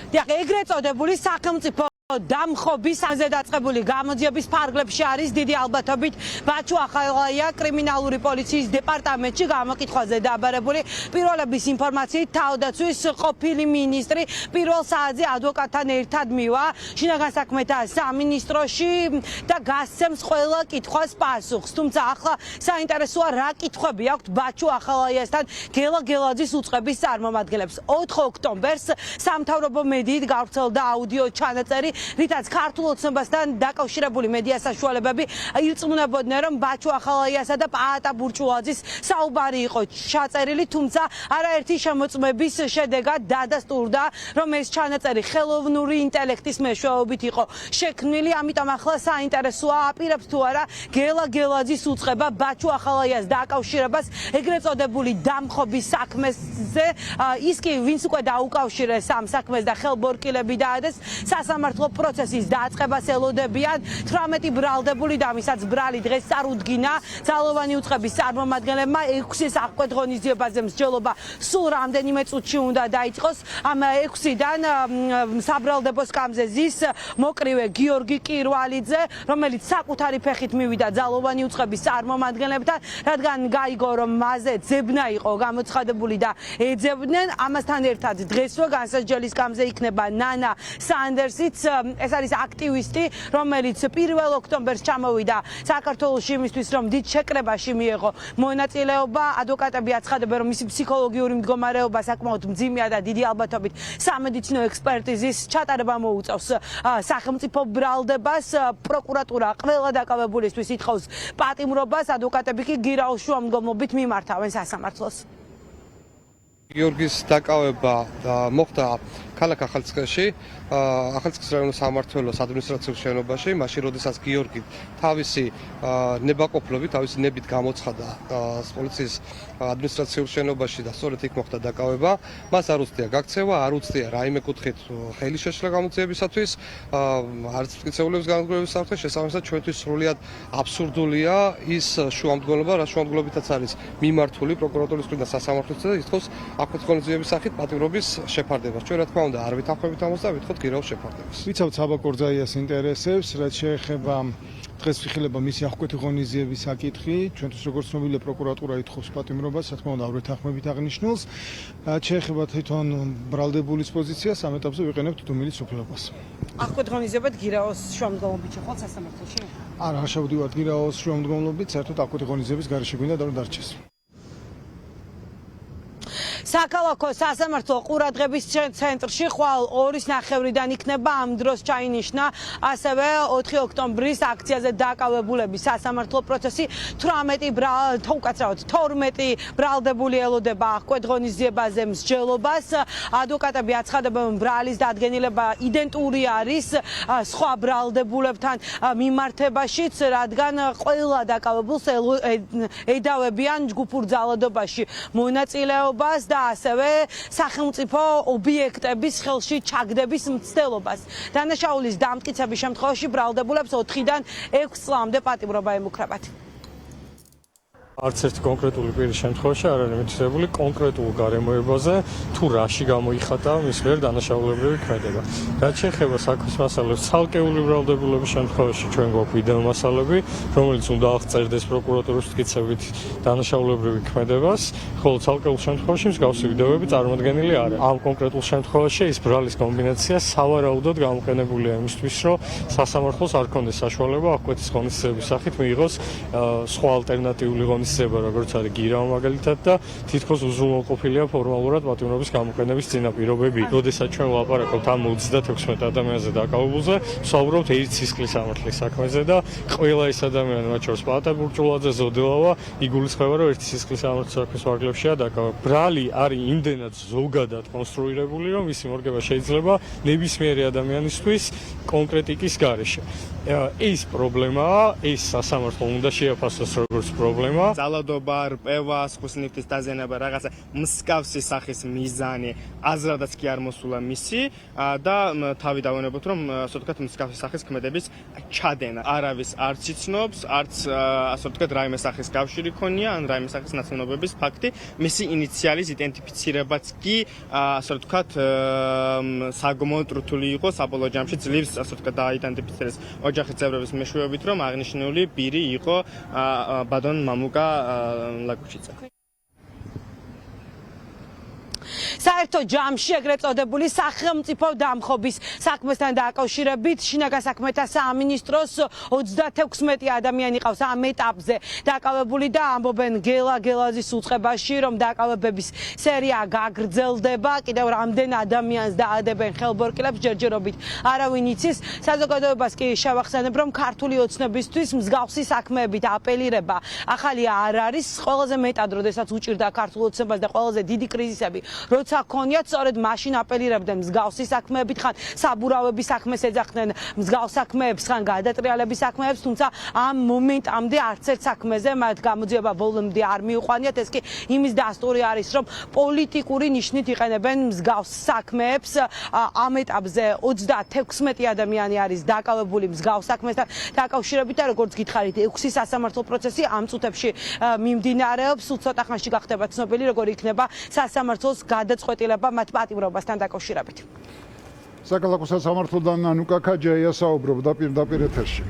დიახ, ეგრეთ წოდებული სახელმწიფო დამხობის დაწყებული გამოძიების ფარგლებში არის დიდი ალბათობით ბაჩუ ახალაია კრიმინალური პოლიციის დეპარტამენტში გამოკითხვაზე დაბარებული პირველების ინფორმაციით თავდაცვის ყოფილი მინისტრი პირველ საათზე ადვოკატთან ერთად მივა შინაგან საქმეთა სამინისტროში და გასცემს ყველა კითხვას პასუხს. თუმცა ახლა საინტერესოა რა კითხვები აქვთ ბაჩუ ახალაიასთან გელა გელაძის უწყების წარმომადგენლებს. 4 ოქტომბერს სამთავრობო მედიით გავრცელდა აუდიო ჩანაწერი, რითაც ქართულ ოცნებასთან დაკავშირებული მედია საშუალებები ირწმუნებოდნენ, რომ ბაჩუ ახალაიასა და პაატა ბურჭულაძის საუბარი იყო ჩაწერილი, თუმცა არაერთი შემოწმების შედეგად დადასტურდა, რომ ეს ჩანაწერი ხელოვნური ინტელექტის მეშვეობით იყო შექმნილი. ამიტომ ახლა საინტერესოა აპირებს თუ არა გელა გელაძის უწყება ბაჩუ ახალაიას დაკავშირებას ეგრეთ წოდებული დამხობის საქმეზე. ის კი ვინც უკვე დაუკავშირეს ამ საქმეს და ხელბორკილები დაადეს სასამართლო პროცესის დაწყებას ელოდებიან 18 ბრალდებული და ვისაც ბრალი დღეს წარუდგინა ძალოვანი უწყების წარმომადგენლებმა 6 საკვეთ ღონისძიებაზე მსჯელობა სულ რამდენიმე წუთში უნდა დაიწყოს. ამ 6-დან საბრალდებო სკამზე ზის მოკრივე გიორგი კირვალიძე, რომელიც საკუთარი ფეხით მივიდა ძალოვანი უწყების წარმომადგენლებთან, რადგან გაიგო რომ მასზე ძებნა იყო გამოცხადებული და ეძებდნენ. ამასთან ერთად დღესვე განსაჯელის სკამზე იქნება ნანა სანდერსიც. ეს არის აქტივისტი, რომელიც 1 ოქტომბერს ჩამოვიდა საქართველოში იმისთვის, რომ დიდ შეკრებაში მიეღო მონაწილეობა. ადვოკატები აცხადებენ, რომ მისი ფსიქოლოგიური მდგომარეობა საკმაოდ მძიმეა და დიდი ალბათობით სამედიცინო ექსპერტიზის ჩატარება მოუწევს სახელმწიფო ბრალდებას. პროკურატურა ყველა დაკავებულისთვის ითხოვს პატიმრობას, ადვოკატები კი გირაოს შუამდგომლობით მიმართავენ სასამართლოს. გიორგის დაკავება მოხდა ქალაქ ახალციხეში, ახალციხის რაიონის სამმართველოს ადმინისტრაციულ შენობაში, მაშინ როდესაც გიორგი თავისი ნებაყოფლობით, თავისი ნებით გამოცხადა პოლიციის ადმინისტრაციულ შენობაში და სწორედ იქ მოხდა დაკავება. მას არ უცდია გაქცევა, არ უცდია რაიმე კუთხით ხელი შეშლა გამოძიებისათვის, არც მტკიცებულების განადგურების საფრთხე, შესაბამისად ჩვენთვის სრულიად აბსურდულია ის შუამდგომლობა, რა შუამდგომლობითაც არის მიმართული პროკურატურის მხრიდან სასამართლოს და ითხოვს აქვთ ღონისძიების სახით პატიმრობის შეფარდებას. ჩვენ რა თქმა უნდა არ ვითანხმებით ამას და ვითხოვთ გირაოს შეფარდებას. ვიცავთ საბაკურძაიას ინტერესებს, რაც შეეხება დღეს ვიხილება მისი აღკვეთი ღონისძიების საკითხი. ჩვენთვის როგორც ცნობილია პროკურატურა ითხოვს პატიმრობას, რა თქმა უნდა არ ვითანხმებით აღნიშნულს. შეეხება თვითონ ბრალდებულის პოზიციას, ამ ეტაპზე ვიყენებთ დუმილის უფლებას. აღკვეთ ღონისძიებად გირაოს შუამდგომლობით შეხვდათ სასამართლოში? არა, შევდივართ გირაოს შუამდგომლობით, საერთოდ აღკვეთი ღონისძიების გარეშე გვინდა და დარჩეს. საქალაქო სასამართლო ყურადღების ცენტრში ხვალ 2:30-დან იქნება ამ დროს ჩაინიშნა ასევე 4 ოქტომბრის აქციაზე დაკავებულები. სასამართლო პროცესი 12 ბრალდებული ელოდება აღკვეთ ღონისძიებაზე მსჯელობას. ადვოკატები აცხადებენ, რომ ბრალის დადგენილება იდენტური არის სხვა ბრალდებულებთან მიმართებაშიც, რადგან ყველა დაკავებულს ედავებიან ჯგუფურ ძალადობაში მონაწილეობას და ასევე სახელმწიფო ობიექტების ხელში ჩაგდების მცდელობას. დანაშაულის დამტკიცების შემთხვევაში ბრალდებულებს 4-დან 6 წლამდე პატიმრობა ემუქრებათ. არც ერთი კონკრეტული პირის შემთხვევაში არ არის მითითებული კონკრეტულ გარემოებაზე თუ რაში გამოიხატა მის მიერ დანაშაულებრივი ქმედება. რაც შეეხება საქმის მასალებს, ცალკეული ბრალდებულების შემთხვევაში ჩვენ გვაქვს ვიდეო მასალები, რომელიც უნდა აღწერდეს პროკურატურის მტკიცებით დანაშაულებრივი ქმედებას, ხოლო ცალკეულ შემთხვევაში მსგავსი ვიდეოები წარმოდგენილი არ არის. ამ კონკრეტულ შემთხვევაში ეს ბრალის კომბინაცია სავარაუდოდ გამოყენებულია იმისთვის, რომ სასამართლოს არ ქონდეს საშუალება აღკვეთის ღონისძიების სახით მიიღოს სხვა ალტერნატიული ღონისძიება, როგორც არის გირაო მაგალითად და თითქოს უზრუნველყოფილია ფორმალურად პატიმრობის გამოყენების წინაპირობები. როდესაც ჩვენ ვლაპარაკობთ ამ 36 ადამიანზე დაკავებულზე, ვსაუბრობთ ერთ სისხლის სამართლის საქმეზე და ყველა ეს ადამიანი, მათ შორის პაატა ბურჭულაძე, ზოდელავა, იგულისხმება, რომ ერთი სისხლის სამართლის საქმის ვარგლებშია დაკავებული. ბრალი არის იმდენად ზოგადად კონსტრუირებული, რომ მისი მორგება შეიძლება ნებისმიერი ადამიანისთვის კონკრეტიკის გარეშე. ეს პრობლემაა, ეს სასამართლო უნდა შეაფასოს როგორც პრობლემა. ძალადობა, რპევა, ხუსნიფთის დაზიანება, რაღაცა მსგავსი სახის მიზანი აზრადაც კი არ მოსულა მისი და თავი დავანებოთ რომ ასე ვთქვათ მსგავსი სახის ქმედების ჩადენა არავის არც იცნობს, არც ასე ვთქვათ რაიმე სახის კავშირი ქონია ან რაიმე სახის ნაცნობების ფაქტი, მისი ინიციალის იდენტიფიცირებაც კი ასე ვთქვათ საკმაოდ რთული იყო საბოლოო ჯამში ძლივს ასე ვთქვათ დააიდენტიფიცირეს ოჯახის წევრების მეშვეობით რომ აღნიშნული პირი იყო ბადონ მამუკა ლაკუჩიცა. საერთო ჯამში ეგრეთ წოდებული სახელმწიფო დამხობის საქმესთან დაკავშირებით შინაგან საქმეთა სამინისტროს 36 ადამიანი ყავს ამ ეტაპზე დაკავებული და ამბობენ გელაზის უწყებაში რომ დაკავებების სერია გაგრძელდება კიდევ რამდენ ადამიანს დაადებენ ხელბორკილებს ჯერჯერობით არავინ იცის საზოგადოებას კი შევახსენებ რომ ქართული ოცნებისთვის მსგავსი საქმეებით აპელირება ახალი არ არის ყველაზე მეტად როდესაც უჭირდა ქართულ ოცნებას და ყველაზე დიდი კრიზისები როცა ქონიათ სწორედ მაშინ აპელირებდნენ მსგავსი საქმეებით ხან საბურავების საქმეს ეძახდნენ მსგავს საქმეებს ხან გადატრიალების საქმეებს თუმცა ამ მომენტამდე არც ერთ საქმეზე მათ გამოძიება ბოლომდე არ მიუყვანიათ ეს კი იმის დასტური არის რომ პოლიტიკური ნიშნით იყენებენ მსგავს საქმეებს ამ ეტაპზე 36 ადამიანი არის დაკავებული მსგავს საქმესთან დაკავშირებით და როგორც გითხარით 6 სასამართლო პროცესი ამ წუთებში მიმდინარეობს სულ ცოტა ხანში გახდება ცნობილი როგორ იქნება სასამართლოს გადაწყვეტილება მათ პატიმრობასთან დაკავშირებით. საკალათო სასამართლოდან ნანუკა ქაჯაია საუბრობდა პირდაპირ ეთერში.